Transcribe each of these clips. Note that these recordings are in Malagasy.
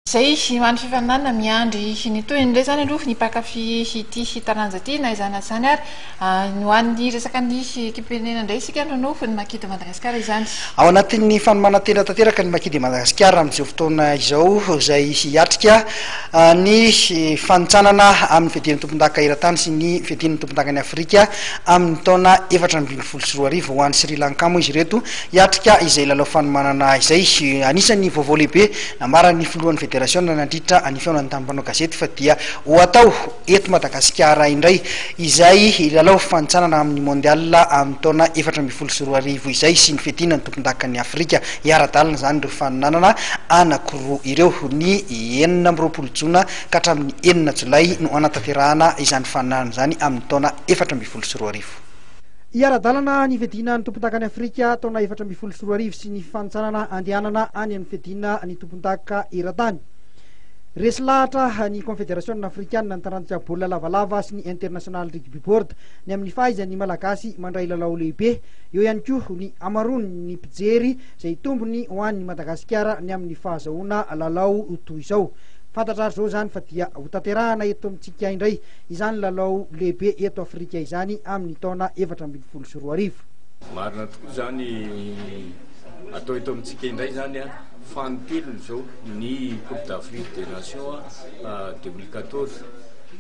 Zay mandry fifaninana miandry ny toyindray zany aloha ny pakafy ity taranja ty na izany zany ary no an'ny resaka ny ekiprenena indray isika no ny Makidy Madagasikara izany. Ao anatin'ny fanomanantena tanteraka ny Makidy Madagasikara amin'izao fotoana izao izay hiatrika ny fanotsanana amin'ny fiadian'ny tompon-daka eran-tany sy ny fiadian'ny tompon-dakan'ny Afrika amin'ny taona 2024 ho an'ny Sri Lanka moa izy reto hiatrika izay lalao fanomanana izay anisan'ny vaovao lehibe namaran'ny filohan'ny federasiona nandritra any fiaonany tamin'ny mpanao gazety fa dia ho atao eto Madagasikara indray izay lalao fanotsanana amin'ny mondial amin'ny taona 2024 izay sy ny fiadian'ny tompon-dakan'ny Afrika hiara-dalana zany ireo fanonanana anankiroa ireo ny 9 jona ka hatramin'ny 9 jolay no anatanterahana izany fanonanana zany amin'ny taona 2024. Iara-dalana ny fiadiana ny tompon-daka ny Afrika taona 2024 sy ny fanotsanana andehanana any amin'ny fiadiana ny tompon-daka eran-tany. Resy lahatra ny Confédération africaine nitarantika baolina lavalava sy ny International Rugby Board ny amin'ny fahaizany malagasy mandray lalao lehibe eo ihany koa ny amarony ny mpijery izay tombony ho an'ny Madagasikara ny amin'ny fahazahoana lalao toy izao. Fantatra zao zany fa dia ho tanterahana eto amintsika indray izany lalao lehibe eto Afrika izany amin'ny taona 2024. Marina tokoa zany atao eto amintsika indray zany fantelony zao ny Coupe d'Afrique des Nations 2014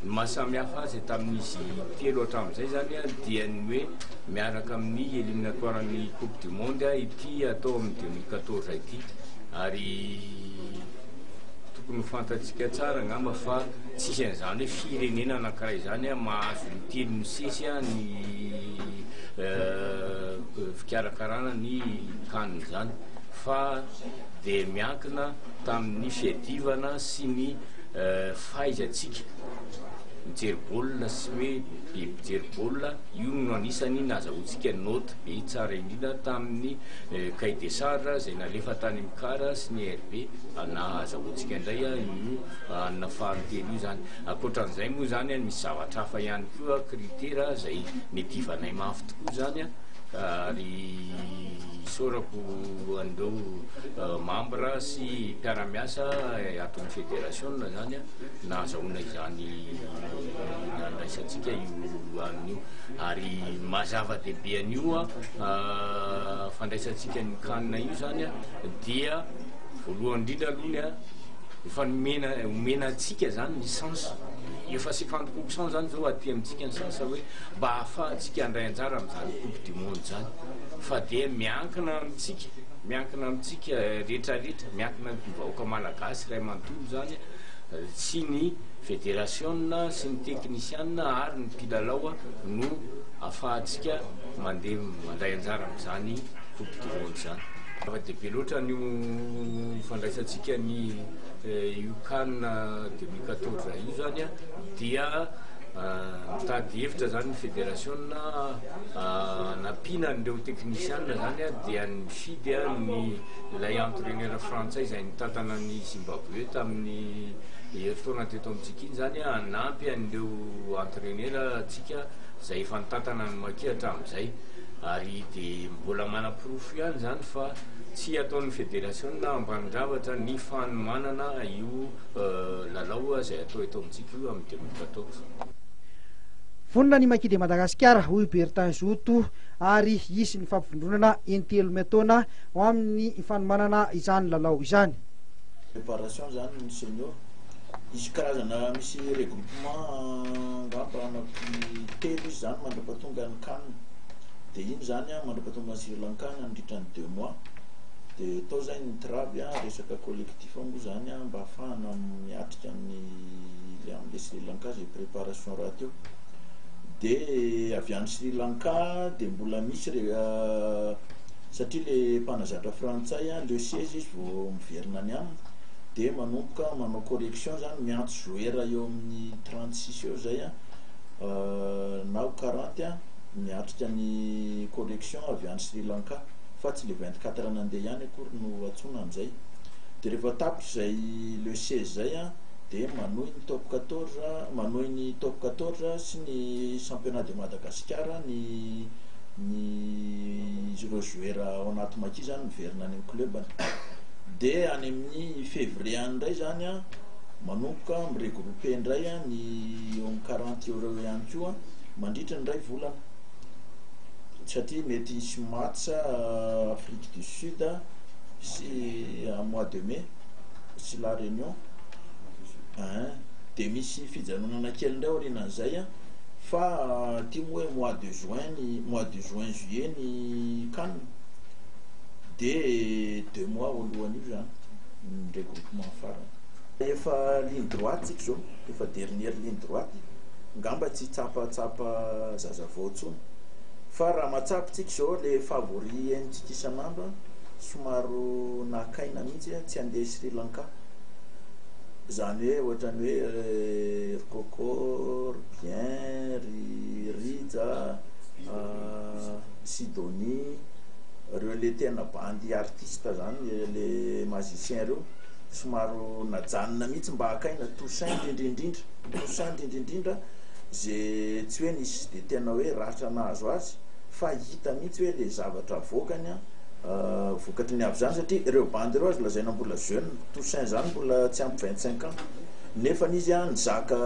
mahasamihafa azy tamin'izy telo hatramin'izay zany dia ny hoe miaraka amin'ny éliminatoiren'ny Coupe du Monde ity atao amin'ny 2014 ity ary tokony fantatsika tsara ngamba fa tsisy an'izany hoe firenena anankiray zany mahazo ny telo misesy ny fikarakarana ny CAN zany fa dia miankina tamin'ny fiadivana sy ny fahaizatsika mijery baolina sy hoe mijery baolina io no anisany nahazahoantsika note be tsara indrindra tamin'ny cahier des charges izay nalefa tany amin'ny CAR sy ny RB nahazahoantsika indray io anina faharotelo io zany. Ankoatran'izay moa zany misy zavatra hafa ihany koa critère izay nedivanay mafy tokoa zany ary sorako andreo membre sy mpiara-miasa aton'ny fédération zany nahazahoana izany nandraisantsika io an'io ary mazava-dehibe an'io fandraisantsika ny CAN io zany dia voalohany indrindra aloha efa omena atsika zany licence efa 50% zany zao aty amintsika ny sansa hoe mba ahafahantsika andray anjara amin'izany Coupe du Monde zany fa dia miankina amintsika rehetrarehetra miankina ny vahoaka malagasy ray manontolo zany sy ny fédération sy ny technicien ary ny mpilalao no ahafahantsika mandeha mandray anjara amin'izany Coupe du Monde zany. Zava-dehibe loatra ny fandraisantsika ny io CAN 2014 io zany dia mitady hevitra zany ny fédération nampina an'ireo technicien zany dia nifidy ny lay entraîneur frantsay izay nitantana ny Zimbabwe tamin'ny fotoana teto amintsika iny zany anampy an'ireo entraîneur atsika izay efa nitantana ny Maki hatramin'izay ary dia mbola manam-pirofo ihany zany fa tsy ataon'ny fédération ambandravatra ny fanomanana io lalao izay atao eto amintsika io amin'ny 2014. Fonina ny Makidy Madagasikara hoy Bertin Zoto ary isy ny fampivondronana entelo metaona ho amin'ny fanomanana izany lalao izany. Préparation zany ny senior isy karazana misy regroupement ngamba anaky telo izy zany mandrapatonga ny CAN dia iny zany mandrapatonga ny Sri Lanka nandritra ny 2 mois dia tao zay ny travy resaka collectif moa zany mba ahafahana miatrika amin'le Sri Lanka zay préparation raha teo dia avy any Sri Lanka dia mbola misy satria le mpanazatra frantsay le 16 izy vao miverina any aminy dia manomboka manao correction zany miantso joueur eo amin'ny 36 eo zay na 40 miatrika ny correction avy any Sri Lanka fa tsy le 24 nandeha ihany akory no atsona amin'izay dia rehefa tapitra zay le 16 zay dia manohy ny top 14 manohy ny top 14 sy ny championnat de Madagascar ny ireo joueur ao anaty Maki zany miverina any amin'ny club de any amin'ny février andray zany a manomboka miregroupé indray a ny eo 40 euro ihany koa mandritra ny ray volana satria mety hisy match Afrique du Sud sy mois de mai sy la Réunion de misy fijanonana kely indray aorinan'izay a fa tia hoe mois de juin juillet ny CAN de 2 mois alohan'io zany ny regroupement farany efa ligne droite tsika zao efa dernière ligne droite ngamba tsy tsapatsapa zazavao tsony fa raha matsapa tsika zao le favori enitsika isan'andro somaro nakaina mihitsy tsy andeha Sri Lanka zany hoe ohatrany hoe Coco bien Rija Sidonie reo le tena bandy artiste zany le magicien reo somaro najanona mihitsy mba akaina Toussaint indrindrindra ze tsy hoe nisy de tena hoe ratra nahazo azy fa hita mihitsy hoe le zavatra vokany vokatry ny avy zany satria ireo bandy reo azy lazaina mbola jeune Toussaint zany mbola tsy ampy 25 ans nefa izy nizaka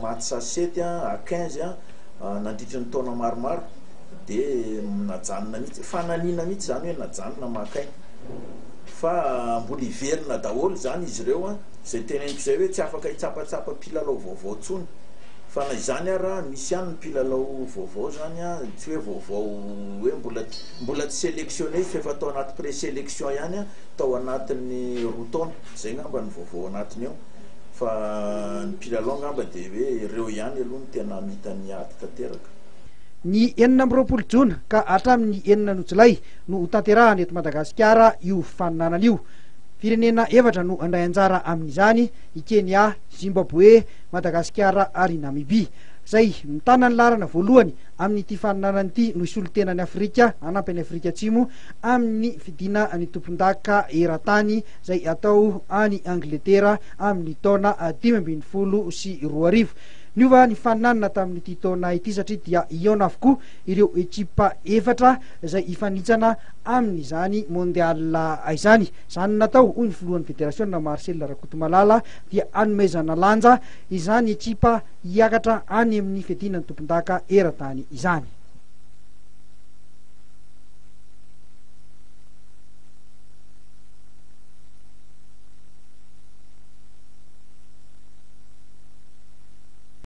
match 7 à 15 nandritra ny taona maromaro de najanona mihitsy fananina mihitsy zany hoe najanona makaina fa mbola hiverina daholo zany izy ireo zay teneniko zay hoe tsy afaka hitsapatsapa mpilalao vaovao tsony fa na izany raha misy ihany mpilalao vaovao zany tsy hoe vaovao hoe mbola tsy sélectionné fa efa atao anaty présélection ihany tao anatin'ny roa taona zay ngamba ny vaovao anatiny eo fa ny mpilalao ngamba de hoe ireo ihany aloha ny tena mitany ady tanteraka ny 4 jona ka hatramin'ny 4 jolay no tanterahany eto Madagasikara io faninanana io firenena efatra no andray anjara amin'izany i Kenya, Zimbabwe, Madagasikara ary Namibia zay mitana ny larana voalohany amin'ity faninanana ity no isolo tenany Afrika anampy any Afrika Atsimo amin'ny fidina ny tompon-daka eran-tany zay atao any Angletera amin'ny taona 2012 niova ny faninanana tamin'ity taona ity satria dia iona avokoa ireo ekipa efatra zay ifanitsana amin'izany mondial izany zany natao hoy ny filohan'ny fédération Marcel Rakotomalala dia anomezana lanja izany ekipa hiakatra any amin'ny fidinany tompon-daka eran-tany izany